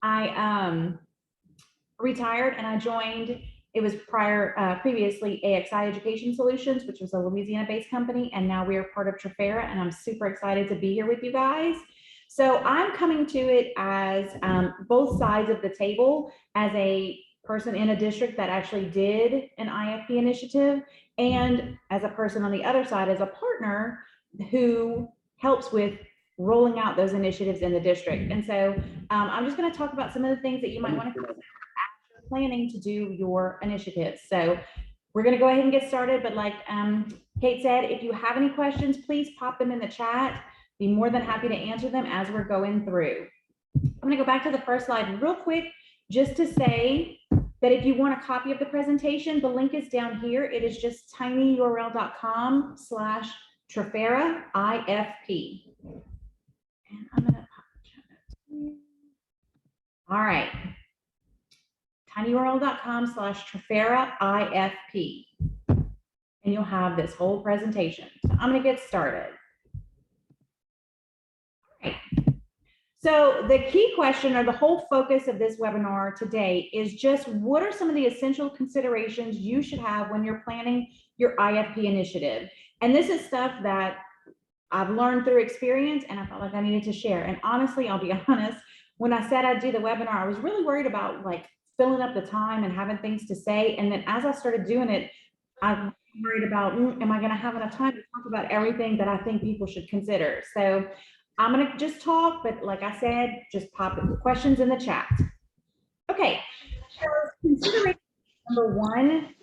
I retired and I joined, it was previously AXI Education Solutions, which was a Louisiana-based company, and now we are part of Trafera, and I'm super excited to be here with you guys. So I'm coming to it as both sides of the table, as a person in a district that actually did an IFP initiative, and as a person on the other side as a partner who helps with rolling out those initiatives in the district. And so I'm just going to talk about some of the things that you might want to consider after planning to do your initiatives. So we're going to go ahead and get started, but like Kate said, if you have any questions, please pop them in the chat. Be more than happy to answer them as we're going through. I'm going to go back to the first slide real quick, just to say that if you want a copy of the presentation, the link is down here. It is just tinyurl.com/Trafera IFP. And I'm going to all right, tinyurl.com/Trafera IFP. And you'll have this whole presentation. So I'm going to get started. All right. So the key question, or the whole focus of this webinar today, is just what are some of the essential considerations you should have when you're planning your IFP initiative? And this is stuff that I've learned through experience, and I felt like I needed to share. And honestly, I'll be honest, when I said I'd do the webinar, I was really worried about like filling up the time and having things to say. And then as I started doing it, I'm worried about, am I going to have enough time to talk about everything that I think people should consider? So I'm going to just talk, but like I said, just pop the questions in the chat. Okay, so consideration number one.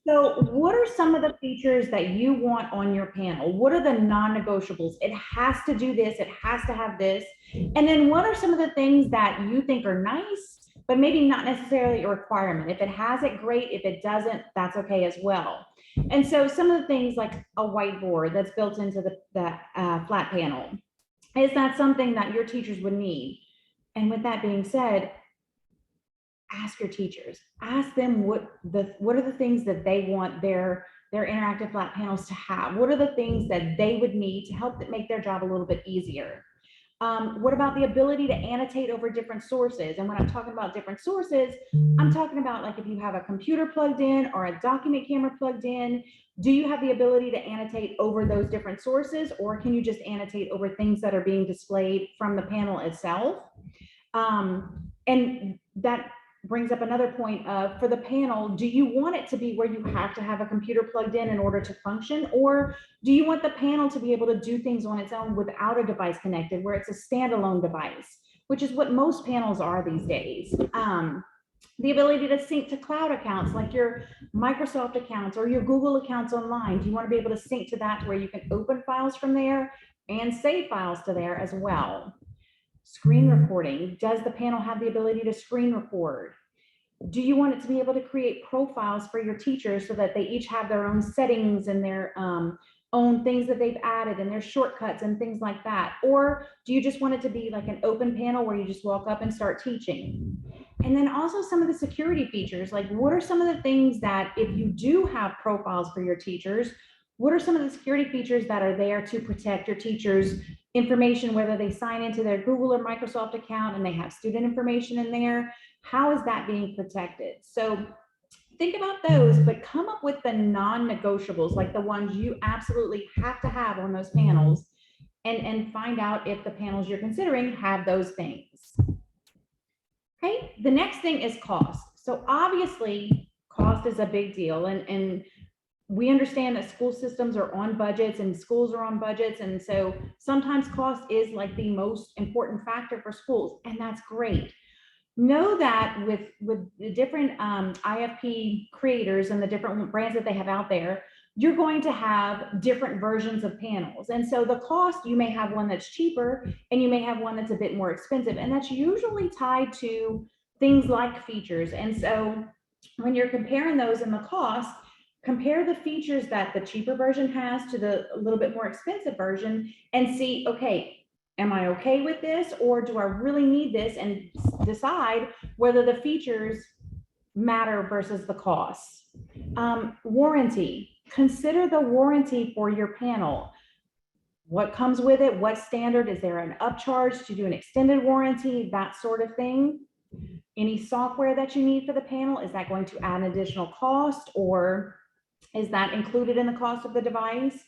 So what are some of the features that you want on your panel? What are the non-negotiables? It has to do this, it has to have this. And then what are some of the things that you think are nice, but maybe not necessarily a requirement? If it has it, great. If it doesn't, that's okay as well. And so some of the things like a whiteboard that's built into the flat panel, is that something that your teachers would need? And with that being said, ask your teachers, ask them what are the things that they want their interactive flat panels to have. What are the things that they would need to help make their job a little bit easier? What about the ability to annotate over different sources? And when I'm talking about different sources, I'm talking about like if you have a computer plugged in or a document camera plugged in, do you have the ability to annotate over those different sources, or can you just annotate over things that are being displayed from the panel itself? And that brings up another point of, for the panel, do you want it to be where you have to have a computer plugged in order to function, or do you want the panel to be able to do things on its own without a device connected, where it's a standalone device, which is what most panels are these days? The ability to sync to cloud accounts like your Microsoft accounts or your Google accounts online. Do you want to be able to sync to that where you can open files from there and save files to there as well? Screen recording. Does the panel have the ability to screen record? Do you want it to be able to create profiles for your teachers so that they each have their own settings and their own things that they've added and their shortcuts and things like that? Or do you just want it to be like an open panel where you just walk up and start teaching? And then also some of the security features, like what are some of the things that if you do have profiles for your teachers, what are some of the security features that are there to protect your teachers' information, whether they sign into their Google or Microsoft account and they have student information in there? How is that being protected? So think about those, but come up with the non-negotiables, like the ones you absolutely have to have on those panels, and find out if the panels you're considering have those things. Okay, the next thing is cost. So obviously cost is a big deal, and we understand that school systems are on budgets and schools are on budgets. And so sometimes cost is like the most important factor for schools, and that's great. Know that with the different IFP creators and the different brands that they have out there, you're going to have different versions of panels. And so the cost, you may have one that's cheaper and you may have one that's a bit more expensive. And that's usually tied to things like features. And so when you're comparing those in the cost, compare the features that the cheaper version has to the a little bit more expensive version and see, okay, am I okay with this, or do I really need this? And decide whether the features matter versus the costs. Warranty. Consider the warranty for your panel. what comes with it, what standard, is there an upcharge to do an extended warranty, that sort of thing. Any software that you need for the panel, is that going to add an additional cost, or is that included in the cost of the device?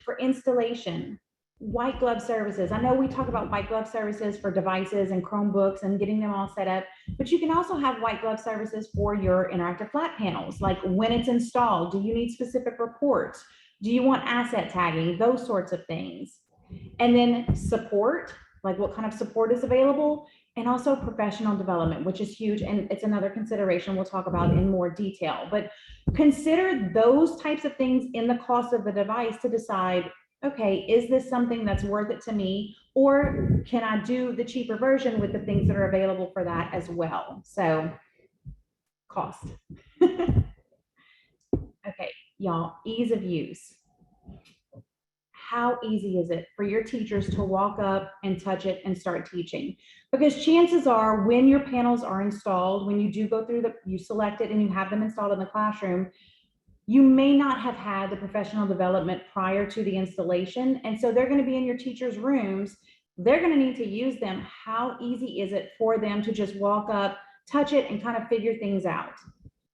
For installation, white glove services. I know we talk about white glove services for devices and Chromebooks and getting them all set up, but you can also have white glove services for your interactive flat panels, like when it's installed, do you need specific reports? Do you want asset tagging? Those sorts of things. And then support, like what kind of support is available, and also professional development, which is huge. And it's another consideration we'll talk about in more detail. But consider those types of things in the cost of the device to decide, okay, is this something that's worth it to me? Or can I do the cheaper version with the things that are available for that as well? So cost. Okay, y'all, ease of use. How easy is it for your teachers to walk up and touch it and start teaching? Because chances are when your panels are installed, when you do go through you select it and you have them installed in the classroom, you may not have had the professional development prior to the installation. And so they're going to be in your teachers' rooms. They're going to need to use them. How easy is it for them to just walk up, touch it, and kind of figure things out?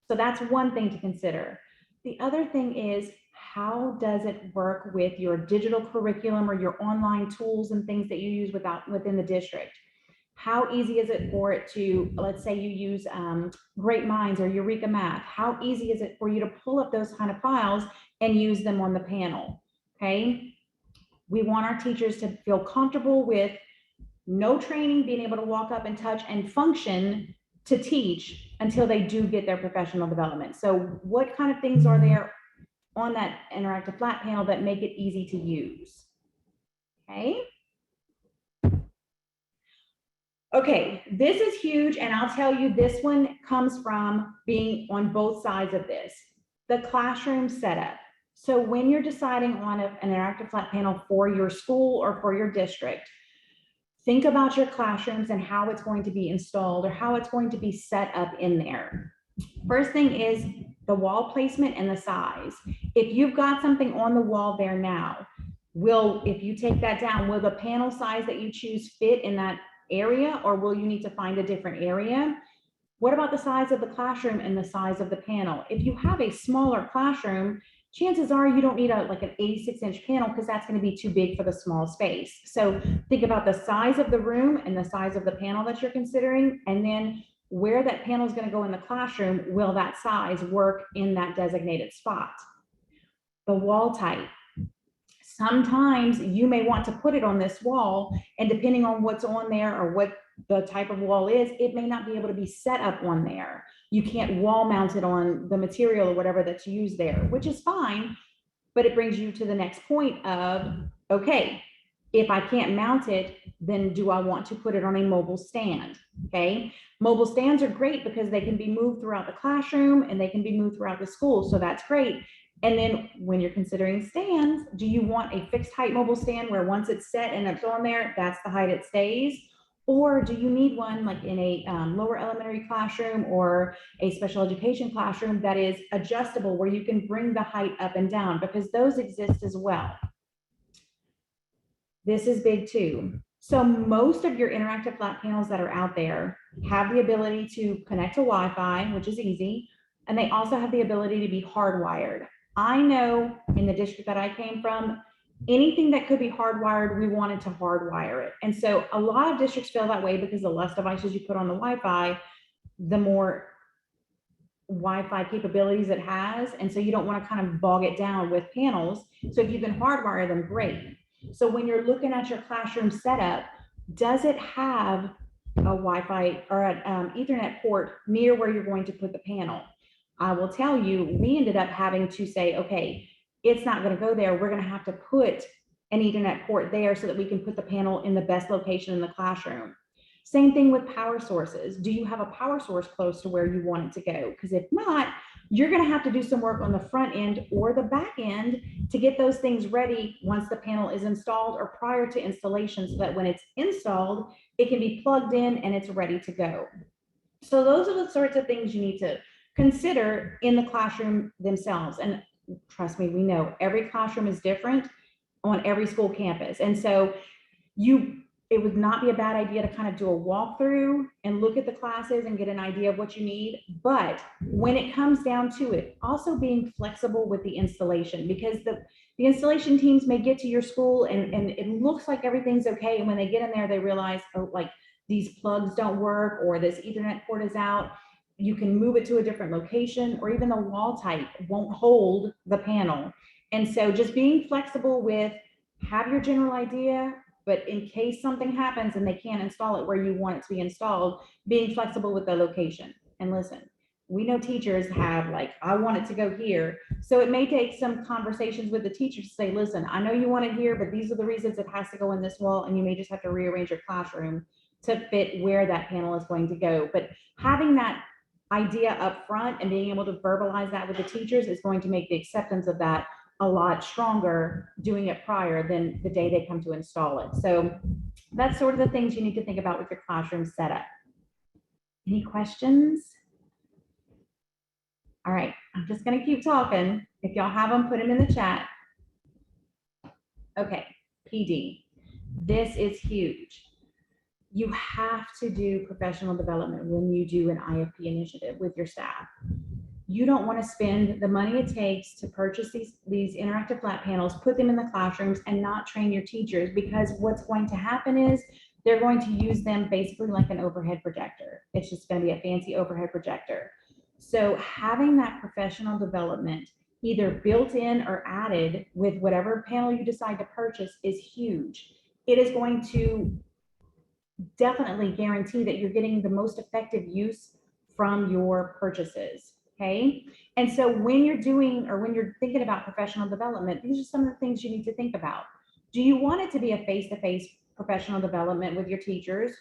So that's one thing to consider. The other thing is, how does it work with your digital curriculum or your online tools and things that you use within the district? How easy is it for it to, let's say you use Great Minds or Eureka Math, how easy is it for you to pull up those kind of files and use them on the panel, okay? We want our teachers to feel comfortable with no training, being able to walk up and touch and function to teach until they do get their professional development. So what kind of things are there on that interactive flat panel that make it easy to use? Okay. Okay, this is huge, and I'll tell you, this one comes from being on both sides of this. The classroom setup. So when you're deciding on an interactive flat panel for your school or for your district, think about your classrooms and how it's going to be installed or how it's going to be set up in there. First thing is the wall placement and the size. If you've got something on the wall there now, if you take that down, will the panel size that you choose fit in that area, or will you need to find a different area? What about the size of the classroom and the size of the panel? If you have a smaller classroom, chances are you don't need like an 86-inch panel because that's going to be too big for the small space. So think about the size of the room and the size of the panel that you're considering, and then where that panel is going to go in the classroom, will that size work in that designated spot? The wall type. Sometimes you may want to put it on this wall, and depending on what's on there or what the type of wall is, it may not be able to be set up on there. You can't wall mount it on the material or whatever that's used there, which is fine, but it brings you to the next point of, okay, if I can't mount it, then do I want to put it on a mobile stand? Okay, mobile stands are great because they can be moved throughout the classroom and they can be moved throughout the school, so that's great. And then when you're considering stands, do you want a fixed height mobile stand where once it's set and it's on there, that's the height it stays? Or do you need one like in a lower elementary classroom or a special education classroom that is adjustable where you can bring the height up and down, because those exist as well. This is big too. So most of your interactive flat panels that are out there have the ability to connect to Wi-Fi, which is easy, and they also have the ability to be hardwired. I know in the district that I came from, anything that could be hardwired, we wanted to hardwire it. And so a lot of districts feel that way because the less devices you put on the Wi-Fi, the more Wi-Fi capabilities it has. And so you don't want to kind of bog it down with panels. So if you can hardwire them, great. So when you're looking at your classroom setup, does it have a Wi-Fi or an Ethernet port near where you're going to put the panel? I will tell you, we ended up having to say, okay, it's not going to go there. We're going to have to put an Ethernet port there so that we can put the panel in the best location in the classroom. Same thing with power sources. Do you have a power source close to where you want it to go? Because if not, you're going to have to do some work on the front end or the back end to get those things ready once the panel is installed or prior to installation, so that when it's installed, it can be plugged in and it's ready to go. So those are the sorts of things you need to consider in the classroom themselves. And trust me, we know every classroom is different. on every school campus. And so it would not be a bad idea to kind of do a walkthrough and look at the classes and get an idea of what you need. But when it comes down to it, also being flexible with the installation, because the installation teams may get to your school and it looks like everything's okay. And when they get in there, they realize, oh, like these plugs don't work or this Ethernet port is out. You can move it to a different location, or even the wall type won't hold the panel. And so just being flexible with, have your general idea, but in case something happens and they can't install it where you want it to be installed, being flexible with the location. And listen, we know teachers have like, I want it to go here. So it may take some conversations with the teachers to say, listen, I know you want it here, but these are the reasons it has to go in this wall. And you may just have to rearrange your classroom to fit where that panel is going to go. But having that idea up front and being able to verbalize that with the teachers is going to make the acceptance of that a lot stronger doing it prior than the day they come to install it. So that's sort of the things you need to think about with your classroom setup. Any questions? All right, I'm just gonna keep talking. If y'all have them, put them in the chat. Okay, PD. This is huge. You have to do professional development when you do an IFP initiative with your staff. You don't want to spend the money it takes to purchase these interactive flat panels, put them in the classrooms and not train your teachers, because what's going to happen is they're going to use them basically like an overhead projector. It's just going to be a fancy overhead projector. So having that professional development either built in or added with whatever panel you decide to purchase is huge. It is going to definitely guarantee that you're getting the most effective use from your purchases. Okay. And so when you're doing, or when you're thinking about professional development, these are some of the things you need to think about. Do you want it to be a face-to-face professional development with your teachers?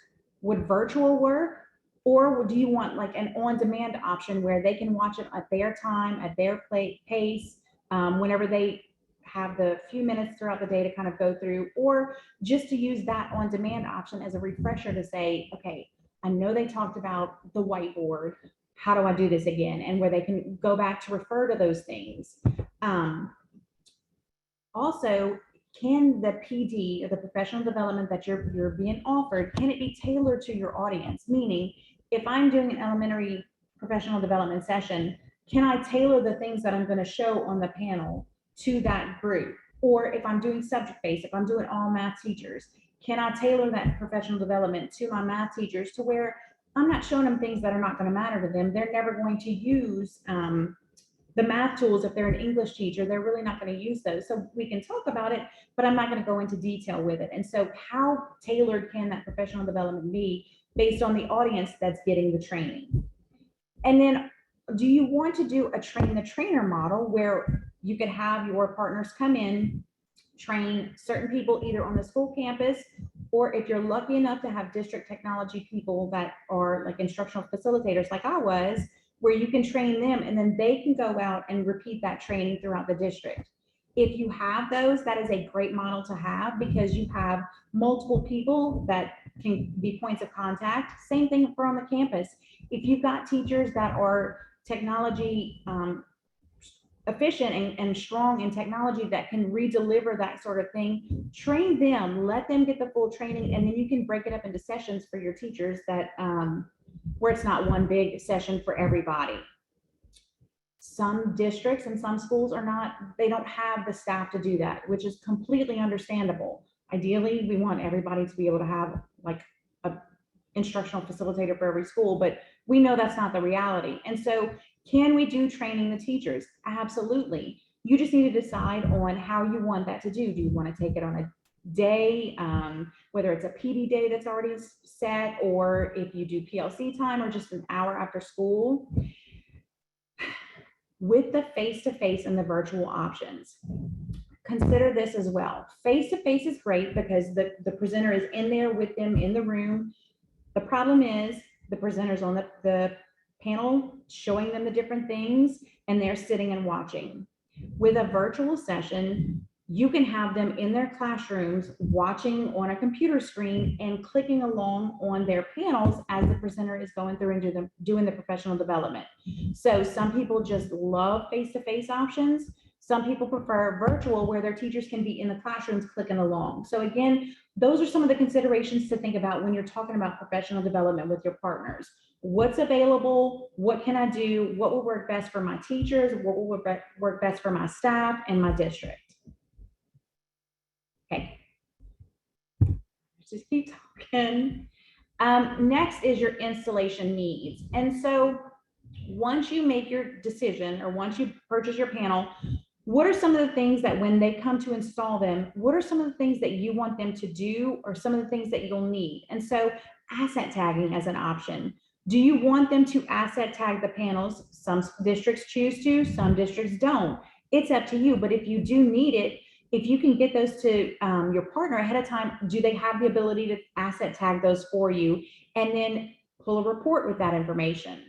Would virtual work? Or do you want like an on-demand option where they can watch it at their time, at their pace, whenever they have the few minutes throughout the day to kind of go through, or just to use that on-demand option as a refresher to say, okay, I know they talked about the whiteboard. How do I do this again? And where they can go back to refer to those things. Also, can the PD, or the professional development that you're being offered, can it be tailored to your audience? Meaning, if I'm doing an elementary professional development session, can I tailor the things that I'm going to show on the panel to that group? Or if I'm doing subject-based, if I'm doing all math teachers, can I tailor that professional development to my math teachers to where I'm not showing them things that are not going to matter to them. They're never going to use the math tools. If they're an English teacher, they're really not going to use those. So we can talk about it, but I'm not going to go into detail with it. And so how tailored can that professional development be based on the audience that's getting the training? And then do you want to do a train the trainer model where you could have your partners come in, train certain people either on the school campus, or if you're lucky enough to have district technology people that are like instructional facilitators like I was, where you can train them and then they can go out and repeat that training throughout the district. If you have those, that is a great model to have because you have multiple people that can be points of contact. Same thing for on the campus. If you've got teachers that are technology efficient and strong in technology that can redeliver that sort of thing, train them, let them get the full training, and then you can break it up into sessions for your teachers that where it's not one big session for everybody. Some districts and some schools are not, they don't have the staff to do that, which is completely understandable. Ideally, we want everybody to be able to have like a instructional facilitator for every school, but we know that's not the reality. And so can we do training the teachers? Absolutely. You just need to decide on how you want that to do. Do you want to take it on a day, whether it's a PD day that's already set, or if you do PLC time or just an hour after school? With the face-to-face and the virtual options, consider this as well. Face-to-face is great because the presenter is in there with them in the room. The problem is the presenter's on the panel showing them the different things and they're sitting and watching. With a virtual session, you can have them in their classrooms watching on a computer screen and clicking along on their panels as the presenter is going through and doing the professional development. So some people just love face-to-face options. Some people prefer virtual, where their teachers can be in the classrooms clicking along. So again, those are some of the considerations to think about when you're talking about professional development with your partners. What's available? What can I do? What will work best for my teachers? What will work best for my staff and my district? Okay, let's just keep talking. Next is your installation needs. And so once you make your decision, or once you purchase your panel, what are some of the things that when they come to install them, what are some of the things that you want them to do, or some of the things that you'll need? And so asset tagging as an option. Do you want them to asset tag the panels? Some districts choose to, some districts don't. It's up to you, but if you do need it, if you can get those to your partner ahead of time, do they have the ability to asset tag those for you and then pull a report with that information?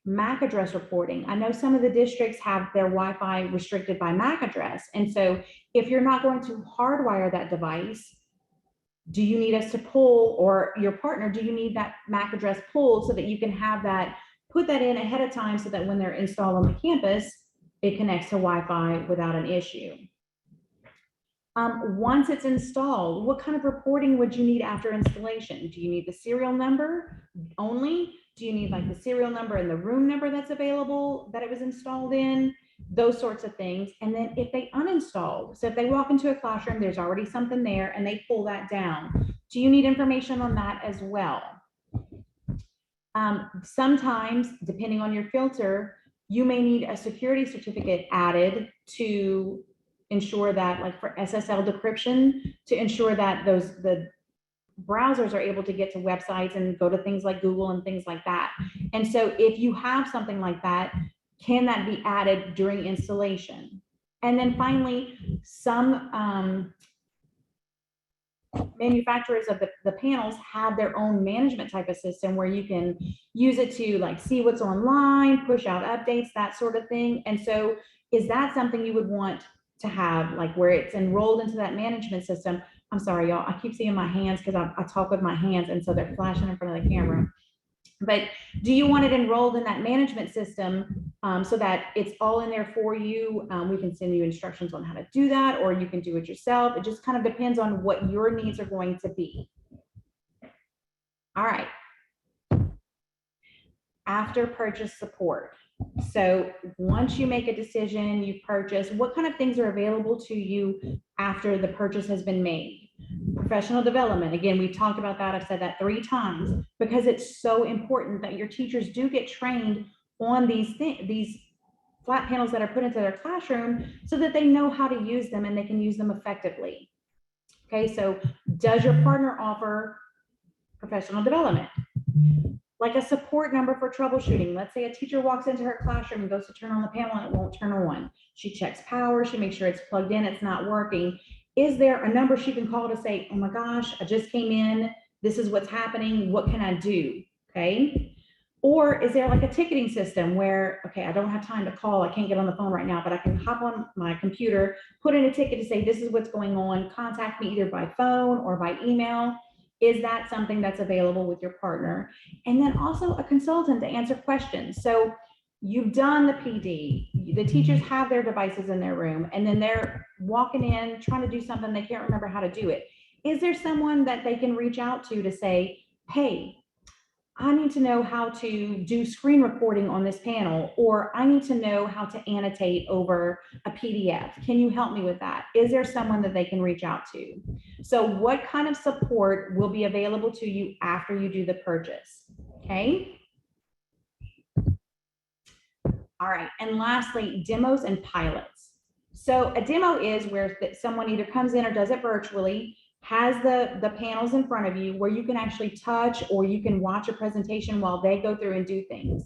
MAC address reporting. I know some of the districts have their Wi-Fi restricted by MAC address. And so if you're not going to hardwire that device, do you need us to pull, or your partner, do you need that MAC address pulled so that you can have that, put that in ahead of time so that when they're installed on the campus, it connects to Wi-Fi without an issue? Once it's installed, what kind of reporting would you need after installation? Do you need the serial number only? Do you need like the serial number and the room number that's available that it was installed in? Those sorts of things. And then if they uninstalled, so if they walk into a classroom, there's already something there and they pull that down, do you need information on that as well? Sometimes, depending on your filter, you may need a security certificate added to ensure that, like for SSL decryption, to ensure that the browsers are able to get to websites and go to things like Google and things like that. And so if you have something like that, can that be added during installation? And then finally, some manufacturers of the panels have their own management type of system where you can use it to like see what's online, push out updates, that sort of thing. And so is that something you would want to have, like where it's enrolled into that management system? I'm sorry, y'all, I keep seeing my hands because I talk with my hands and so they're flashing in front of the camera. But do you want it enrolled in that management system so that it's all in there for you? We can send you instructions on how to do that, or you can do it yourself. It just kind of depends on what your needs are going to be. All right. After purchase support. So once you make a decision, you purchase, what kind of things are available to you after the purchase has been made? Professional development. Again, we've talked about that. I've said that 3 times because it's so important that your teachers do get trained on these things, these flat panels that are put into their classroom so that they know how to use them and they can use them effectively. Okay, so does your partner offer professional development? Like a support number for troubleshooting. Let's say a teacher walks into her classroom and goes to turn on the panel and it won't turn on. She checks power, she makes sure it's plugged in, it's not working. Is there a number she can call to say, oh my gosh, I just came in, this is what's happening, what can I do? Okay. Or is there like a ticketing system where, okay, I don't have time to call, I can't get on the phone right now, but I can hop on my computer, put in a ticket to say, this is what's going on, contact me either by phone or by email. Is that something that's available with your partner? And then also a consultant to answer questions. So you've done the PD, the teachers have their devices in their room, and then they're walking in, trying to do something, they can't remember how to do it. Is there someone that they can reach out to say, hey, I need to know how to do screen recording on this panel, or I need to know how to annotate over a PDF. Can you help me with that? Is there someone that they can reach out to? So what kind of support will be available to you after you do the purchase? Okay. All right. And lastly, demos and pilots. So a demo is where someone either comes in or does it virtually, has the panels in front of you where you can actually touch or you can watch a presentation while they go through and do things.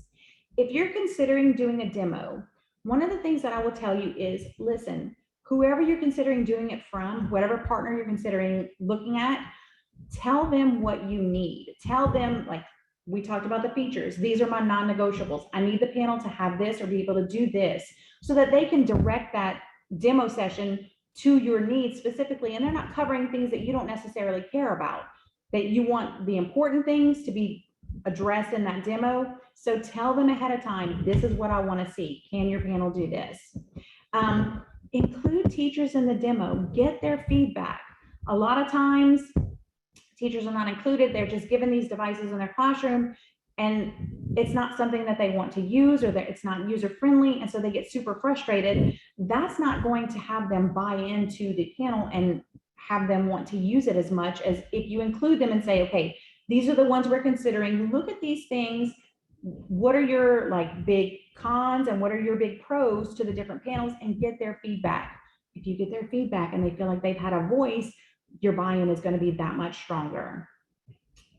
If you're considering doing a demo, one of the things that I will tell you is, listen, whoever you're considering doing it from, whatever partner you're considering looking at, tell them what you need. Tell them, like we talked about the features, these are my non-negotiables. I need the panel to have this or be able to do this so that they can direct that demo session to your needs specifically, and they're not covering things that you don't necessarily care about, that you want the important things to be addressed in that demo. So tell them ahead of time, this is what I want to see. Can your panel do this? Include teachers in the demo, get their feedback. A lot of times teachers are not included. They're just given these devices in their classroom and it's not something that they want to use, or that it's not user friendly. And so they get super frustrated. That's not going to have them buy into the panel and have them want to use it as much as if you include them and say, okay, these are the ones we're considering. Look at these things. What are your like big cons and what are your big pros to the different panels, and get their feedback. If you get their feedback and they feel like they've had a voice, your buy-in is going to be that much stronger.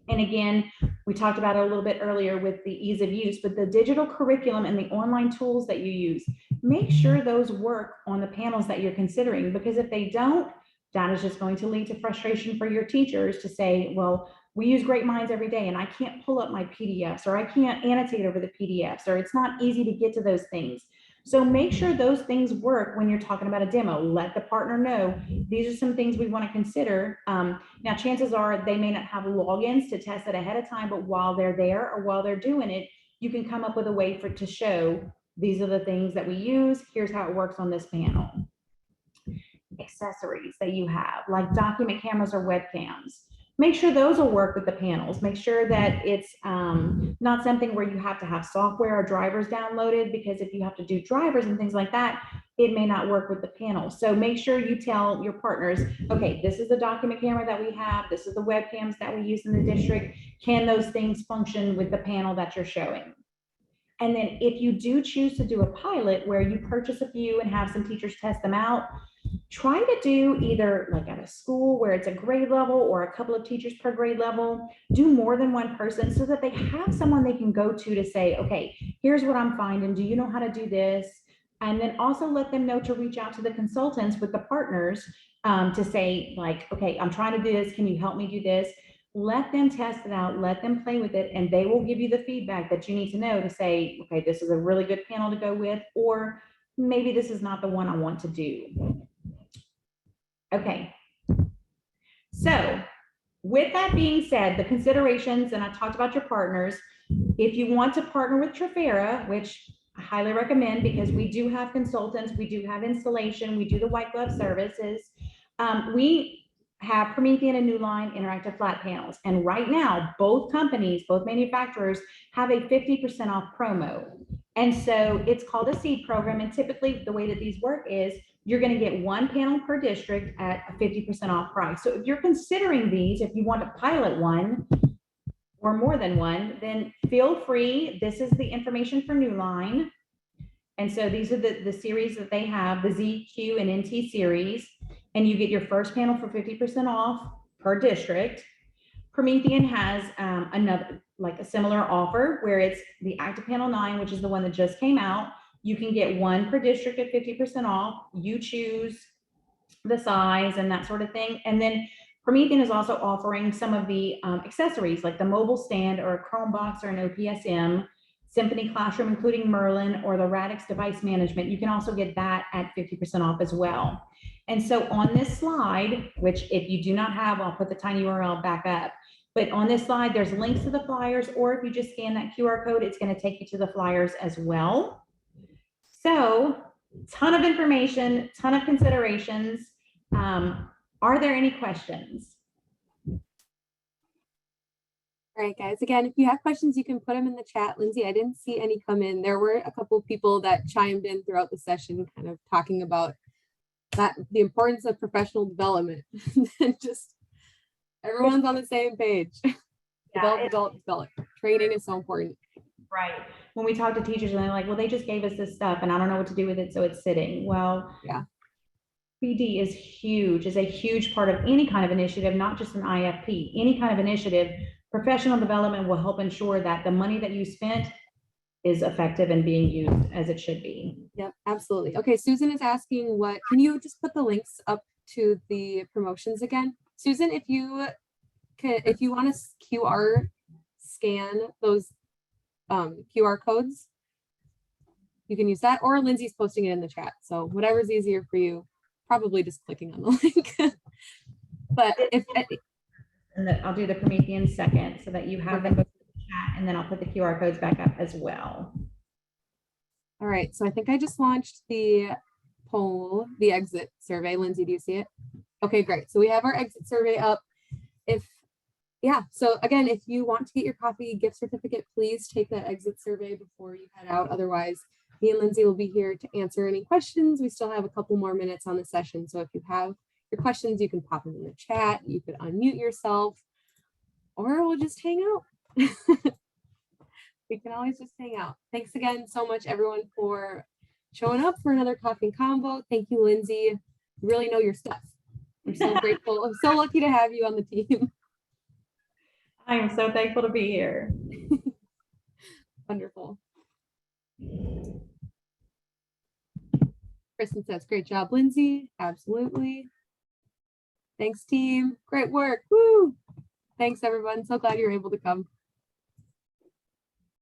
And again, we talked about it a little bit earlier with the ease of use, but the digital curriculum and the online tools that you use, make sure those work on the panels that you're considering, because if they don't, that is just going to lead to frustration for your teachers to say, well, we use Great Minds every day and I can't pull up my PDFs, or I can't annotate over the PDFs, or it's not easy to get to those things. So make sure those things work when you're talking about a demo. Let the partner know these are some things we want to consider. Now, chances are they may not have logins to test it ahead of time, but while they're there or while they're doing it, you can come up with a way for it to show these are the things that we use. Here's how it works on this panel. Accessories that you have, like document cameras or webcams. Make sure those will work with the panels. Make sure that it's not something where you have to have software or drivers downloaded, because if you have to do drivers and things like that, it may not work with the panel. So make sure you tell your partners, okay, this is the document camera that we have. This is the webcams that we use in the district. Can those things function with the panel that you're showing? And then if you do choose to do a pilot where you purchase a few and have some teachers test them out, try to do either like at a school where it's a grade level or a couple of teachers per grade level, do more than one person so that they have someone they can go to say, okay, here's what I'm finding. Do you know how to do this? And then also let them know to reach out to the consultants with the partners to say like, okay, I'm trying to do this. Can you help me do this? Let them test it out, let them play with it, and they will give you the feedback that you need to know to say, okay, this is a really good panel to go with, or maybe this is not the one I want to do. Okay, so with that being said, the considerations, and I talked about your partners, if you want to partner with Trifera, which I highly recommend because we do have consultants, we do have installation, we do the white glove services. We have Promethean and Newline interactive flat panels. And right now, both companies, both manufacturers have a 50% off promo. And so it's called a seed program. And typically the way that these work is you're going to get one panel per district at a 50% off price. So if you're considering these, if you want to pilot one or more than one, then feel free. This is the information for Newline. And so these are the series that they have, the Z, Q, and NT series. And you get your first panel for 50% off per district. Promethean has another, like a similar offer where it's the Active Panel 9, which is the one that just came out. You can get one per district at 50% off. You choose the size and that sort of thing. And then Promethean is also offering some of the accessories like the mobile stand or a Chromebox or an OPSM, Symphony Classroom, including Merlin, or the Radix device management. You can also get that at 50% off as well. And so on this slide, which if you do not have, I'll put the tiny URL back up. But on this slide, there's links to the flyers, or if you just scan that QR code, it's going to take you to the flyers as well. So, ton of information, ton of considerations. Are there any questions? All right, guys, again, if you have questions, you can put them in the chat. Lindsay, I didn't see any come in. There were a couple of people that chimed in throughout the session, kind of talking about that, the importance of professional development. And just everyone's on the same page. Yeah, develop. Training is so important. Right. When we talk to teachers and they're like, well, they just gave us this stuff and I don't know what to do with it, so it's sitting. Well, yeah. PD is huge, is a huge part of any kind of initiative, not just an IFP, any kind of initiative. Professional development will help ensure that the money that you spent is effective and being used as it should be. Yep, absolutely. Okay, Susan is asking can you just put the links up to the promotions again? Susan, if you want to QR scan those QR codes, you can use that, or Lindsay's posting it in the chat. So whatever's easier for you, probably just clicking on the link. But and I'll do the Promethean second so that you have them both in the chat, and then I'll put the QR codes back up as well. All right, so I think I just launched the poll the exit survey. Lindsay, do you see it? Okay, great. So we have our exit survey up. So again, if you want to get your coffee gift certificate, please take that exit survey before you head out. Otherwise, me and Lindsay will be here to answer any questions. We still have a couple more minutes on the session. So if you have your questions, you can pop them in the chat. You could unmute yourself, or we'll just hang out. We can always just hang out. Thanks again so much, everyone, for showing up for another coffee and combo. Thank you, Lindsay. You really know your stuff. I'm so grateful. I'm so lucky to have you on the team. I am so thankful to be here. Wonderful. Kristen says, great job, Lindsay. Absolutely. Thanks, team. Great work. Woo! Thanks, everyone. So glad you're able to come.